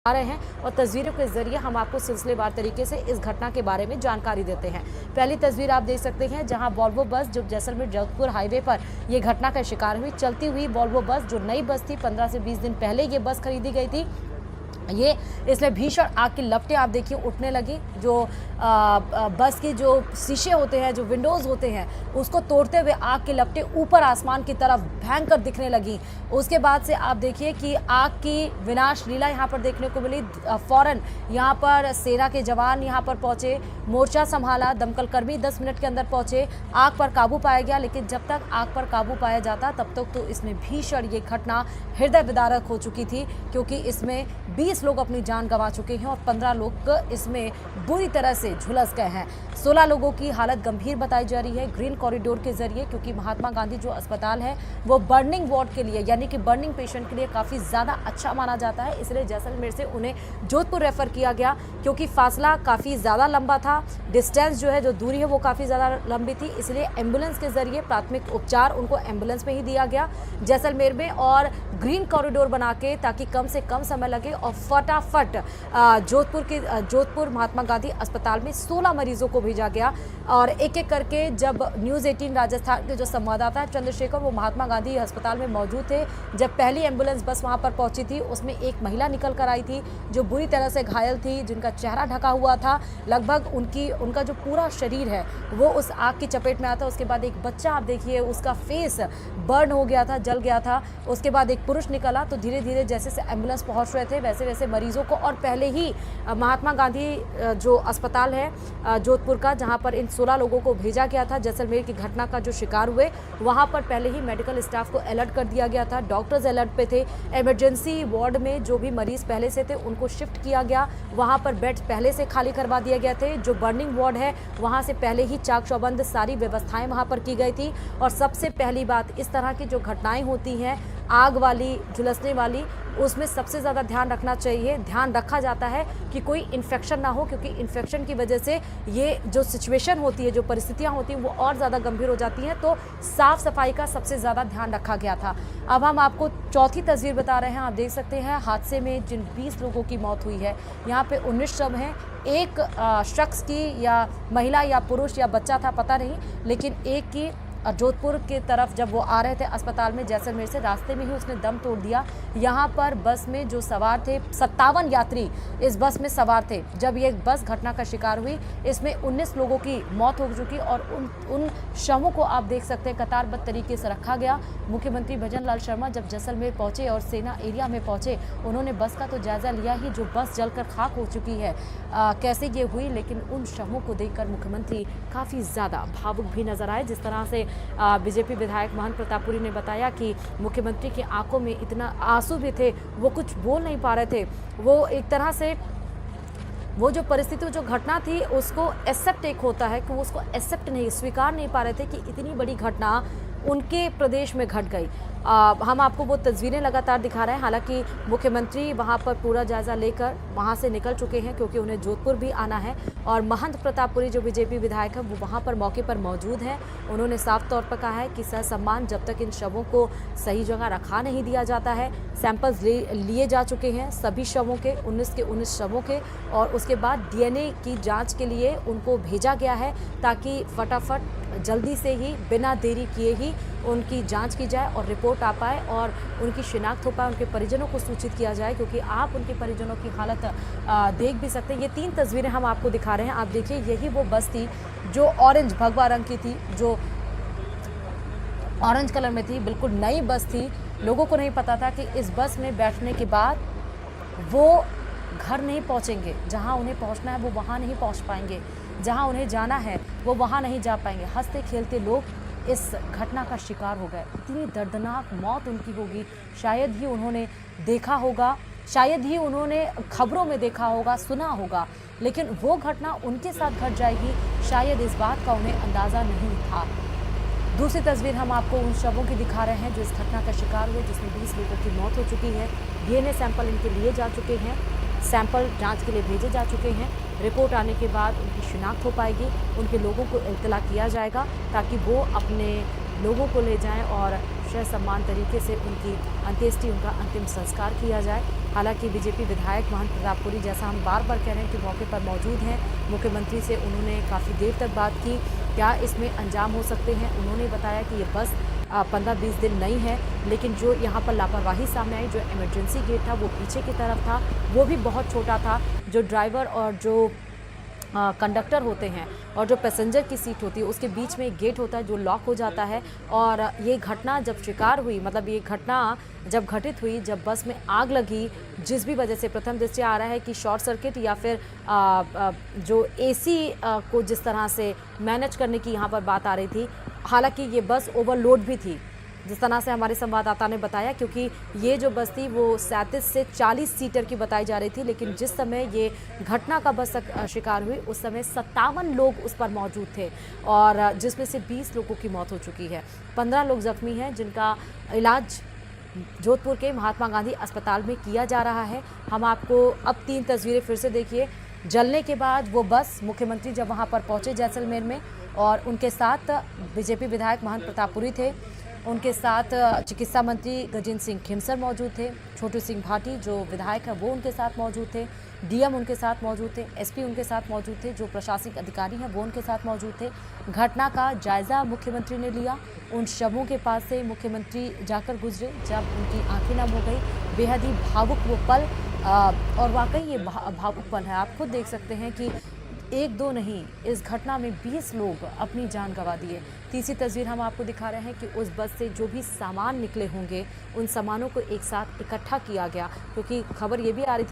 आ रहे हैं और तस्वीरों के जरिए हम आपको सिलसिलेवार तरीके से इस घटना के बारे में जानकारी देते हैं। पहली तस्वीर आप देख सकते हैं जहां वॉल्वो बस जो जैसलमेर जोधपुर हाईवे पर ये घटना का शिकार हुई। चलती हुई वॉल्वो बस जो नई बस थी, 15 से 20 दिन पहले ये बस खरीदी गई थी। ये इसमें भीषण आग की लपटें आप देखिए उठने लगी। जो बस की जो शीशे होते हैं, जो विंडोज़ होते हैं, उसको तोड़ते हुए आग की लपटें ऊपर आसमान की तरफ भयंकर दिखने लगी। उसके बाद से आप देखिए कि आग की विनाश लीला यहाँ पर देखने को मिली। फौरन यहाँ पर सेना के जवान यहाँ पर पहुँचे, मोर्चा संभाला, दमकल कर्मी 10 मिनट के अंदर पहुँचे, आग पर काबू पाया गया। लेकिन जब तक आग पर काबू पाया जाता तब तक तो इसमें भीषण ये घटना हृदय विदारक हो चुकी थी, क्योंकि इसमें 20 लोग अपनी जान गंवा चुके हैं और 15 लोग इसमें बुरी तरह से झुलस गए हैं। 16 लोगों की हालत गंभीर बताई जा रही है ग्रीन कॉरिडोर के जरिए, क्योंकि महात्मा गांधी जो अस्पताल है वो बर्निंग वार्ड के लिए यानी कि बर्निंग पेशेंट के लिए काफ़ी ज़्यादा अच्छा माना जाता है। इसलिए जैसलमेर से उन्हें जोधपुर रेफर किया गया, क्योंकि फासला काफ़ी ज़्यादा लंबा था, डिस्टेंस जो है, जो दूरी है वो काफ़ी ज़्यादा लंबी थी। इसलिए एम्बुलेंस के जरिए प्राथमिक उपचार उनको एम्बुलेंस में ही दिया गया जैसलमेर में, और ग्रीन कॉरिडोर बना के ताकि कम से कम समय लगे और फटाफट जोधपुर महात्मा गांधी अस्पताल में 16 मरीजों को भेजा गया। और एक एक करके जब न्यूज़ 18 राजस्थान के जो संवाददाता चंद्रशेखर वो महात्मा गांधी अस्पताल में मौजूद थे, जब पहली एम्बुलेंस बस वहां पर पहुंची थी, उसमें एक महिला निकल कर आई थी जो बुरी तरह से घायल थी, जिनका चेहरा ढका हुआ था। लगभग उनका जो पूरा शरीर है वो उस आग की चपेट में आता। उसके बाद एक बच्चा आप देखिए, उसका फेस बर्न हो गया था, जल गया था। उसके बाद एक पुरुष निकला। तो धीरे धीरे जैसे जैसे एम्बुलेंस पहुंच रहे थे वैसे वैसे मरीजों को, और पहले ही महात्मा गांधी जो अस्पताल है जोधपुर का, जहां पर इन 16 लोगों को भेजा गया था जैसलमेर की घटना का जो शिकार हुए, वहां पर पहले ही मेडिकल स्टाफ को अलर्ट कर दिया गया था। डॉक्टर्स अलर्ट पे थे। इमरजेंसी वार्ड में जो भी मरीज पहले से थे उनको शिफ्ट किया गया, वहां पर बेड्स पहले से खाली करवा दिए गए थे। जो बर्निंग वार्ड है वहां से पहले ही चाक चौबंद सारी व्यवस्थाएं वहां पर की गई थी। और सबसे पहली बात, इस तरह की जो घटनाएं होती हैं आग वाली, झुलसने वाली, उसमें सबसे ज़्यादा ध्यान रखा जाता है कि कोई इन्फेक्शन ना हो, क्योंकि इन्फेक्शन की वजह से ये जो सिचुएशन होती है, जो परिस्थितियां होती हैं वो और ज़्यादा गंभीर हो जाती हैं। तो साफ़ सफाई का सबसे ज़्यादा ध्यान रखा गया था। अब हम आपको चौथी तस्वीर बता रहे हैं। आप देख सकते हैं हादसे में जिन 20 लोगों की मौत हुई है, यहाँ पे 19 शव हैं। एक शख्स की, या महिला या पुरुष या बच्चा था पता नहीं, लेकिन एक की जोधपुर की तरफ जब वो आ रहे थे अस्पताल में जैसलमेर से, रास्ते में ही उसने दम तोड़ दिया। यहाँ पर बस में जो सवार थे 57 यात्री इस बस में सवार थे। जब ये बस घटना का शिकार हुई, इसमें 19 लोगों की मौत हो चुकी और उन शवों को आप देख सकते हैं कतारबद्ध तरीके से रखा गया। मुख्यमंत्री भजन लाल शर्मा जब जैसलमेर पहुंचे और सेना एरिया में पहुंचे, उन्होंने बस का तो जायजा लिया ही, जो बस जलकर खाक हो चुकी है, कैसे ये हुई। लेकिन उन शवों को देखकर मुख्यमंत्री काफ़ी ज़्यादा भावुक भी नजर आए। जिस तरह से बीजेपी विधायक महंत प्रतापपुरी ने बताया कि मुख्यमंत्री की आंखों में इतना आंसू भी थे, वो कुछ बोल नहीं पा रहे थे। वो एक तरह से वो जो परिस्थिति, जो घटना थी, उसको एक्सेप्ट एक होता है कि वो उसको एक्सेप्ट नहीं, स्वीकार नहीं पा रहे थे कि इतनी बड़ी घटना उनके प्रदेश में घट गई। हम आपको वो तस्वीरें लगातार दिखा रहे हैं। हालांकि मुख्यमंत्री वहां पर पूरा जायजा लेकर वहां से निकल चुके हैं, क्योंकि उन्हें जोधपुर भी आना है। और महंत प्रतापपुरी जो बीजेपी विधायक है वो वहां पर मौके पर मौजूद हैं। उन्होंने साफ तौर पर कहा है कि ससम्मान जब तक इन शवों को सही जगह रखा नहीं दिया जाता है। सैंपल्स लिए जा चुके हैं सभी शवों के, 19 के 19 शवों के, और उसके बाद डीएनए की जाँच के लिए उनको भेजा गया है, ताकि फटाफट जल्दी से ही बिना देरी किए ही उनकी जांच की जाए और रिपोर्ट आ पाए और उनकी शिनाख्त हो पाए, उनके परिजनों को सूचित किया जाए, क्योंकि आप उनके परिजनों की हालत देख भी सकते हैं। ये 3 तस्वीरें हम आपको दिखा रहे हैं। आप देखिए, यही वो बस थी जो ऑरेंज भगवा रंग की थी, जो ऑरेंज कलर में थी, बिल्कुल नई बस थी। लोगों को नहीं पता था कि इस बस में बैठने के बाद वो घर नहीं पहुँचेंगे, जहाँ उन्हें पहुँचना है वो वहाँ नहीं पहुँच पाएंगे, जहाँ उन्हें जाना है वो वहाँ नहीं जा पाएंगे। हंसते खेलते लोग इस घटना का शिकार हो गए। इतनी दर्दनाक मौत उनकी होगी, शायद ही उन्होंने देखा होगा, शायद ही उन्होंने खबरों में देखा होगा, सुना होगा, लेकिन वो घटना उनके साथ घट जाएगी, शायद इस बात का उन्हें अंदाज़ा नहीं था। दूसरी तस्वीर हम आपको उन शवों की दिखा रहे हैं जो इस घटना का शिकार हुए, जिसमें 20 लोगों की मौत हो चुकी है। डीएनए सैंपल इनके लिए जा चुके हैं, सैंपल जांच के लिए भेजे जा चुके हैं। रिपोर्ट आने के बाद उनकी शिनाख्त हो पाएगी, उनके लोगों को इत्तला किया जाएगा, ताकि वो अपने लोगों को ले जाएं और ससम्मान तरीके से उनकी अंत्येष्टि, उनका अंतिम संस्कार किया जाए। हालांकि बीजेपी विधायक महंत प्रतापपुरी, जैसा हम बार बार कह रहे हैं कि मौके पर मौजूद हैं, मुख्यमंत्री से उन्होंने काफ़ी देर तक बात की, क्या इसमें अंजाम हो सकते हैं। उन्होंने बताया कि ये बस 15-20 दिन नई है, लेकिन जो यहाँ पर लापरवाही सामने आई, जो इमरजेंसी गेट था वो पीछे की तरफ था, वो भी बहुत छोटा था। जो ड्राइवर और जो कंडक्टर होते हैं और जो पैसेंजर की सीट होती है उसके बीच में एक गेट होता है जो लॉक हो जाता है। और ये घटना जब शिकार हुई, मतलब ये घटना जब घटित हुई, जब बस में आग लगी, जिस भी वजह से प्रथम दृष्टया आ रहा है कि शॉर्ट सर्किट या फिर जो एसी को जिस तरह से मैनेज करने की यहाँ पर बात आ रही थी। हालांकि ये बस ओवरलोड भी थी, जिस तरह से हमारे संवाददाता ने बताया, क्योंकि ये जो बस थी वो 37 से 40 सीटर की बताई जा रही थी, लेकिन जिस समय ये घटना का बस शिकार हुई उस समय 57 लोग उस पर मौजूद थे और जिसमें से 20 लोगों की मौत हो चुकी है। 15 लोग जख्मी हैं जिनका इलाज जोधपुर के महात्मा गांधी अस्पताल में किया जा रहा है। हम आपको अब 3 तस्वीरें फिर से देखिए। जलने के बाद वो बस, मुख्यमंत्री जब वहाँ पर पहुँचे जैसलमेर में, और उनके साथ बीजेपी विधायक महंत प्रतापपुरी थे, उनके साथ चिकित्सा मंत्री गजेंद्र सिंह खिमसर मौजूद थे, छोटू सिंह भाटी जो विधायक है वो उनके साथ मौजूद थे, डीएम उनके साथ मौजूद थे, एसपी उनके साथ मौजूद थे, जो प्रशासनिक अधिकारी हैं वो उनके साथ मौजूद थे। घटना का जायजा मुख्यमंत्री ने लिया। उन शवों के पास से मुख्यमंत्री जाकर गुजरे, जब उनकी आंखें नम हो गई। बेहद ही भावुक वो पल, और वाकई ये भावुक पल है। आप खुद देख सकते हैं कि 1-2 नहीं, इस घटना में 20 लोग अपनी जान गंवा दिए। तीसरी तस्वीर हम आपको दिखा रहे हैं कि उस बस से जो भी सामान निकले होंगे उन सामानों को एक साथ इकट्ठा किया गया, क्योंकि खबर ये भी आ रही थी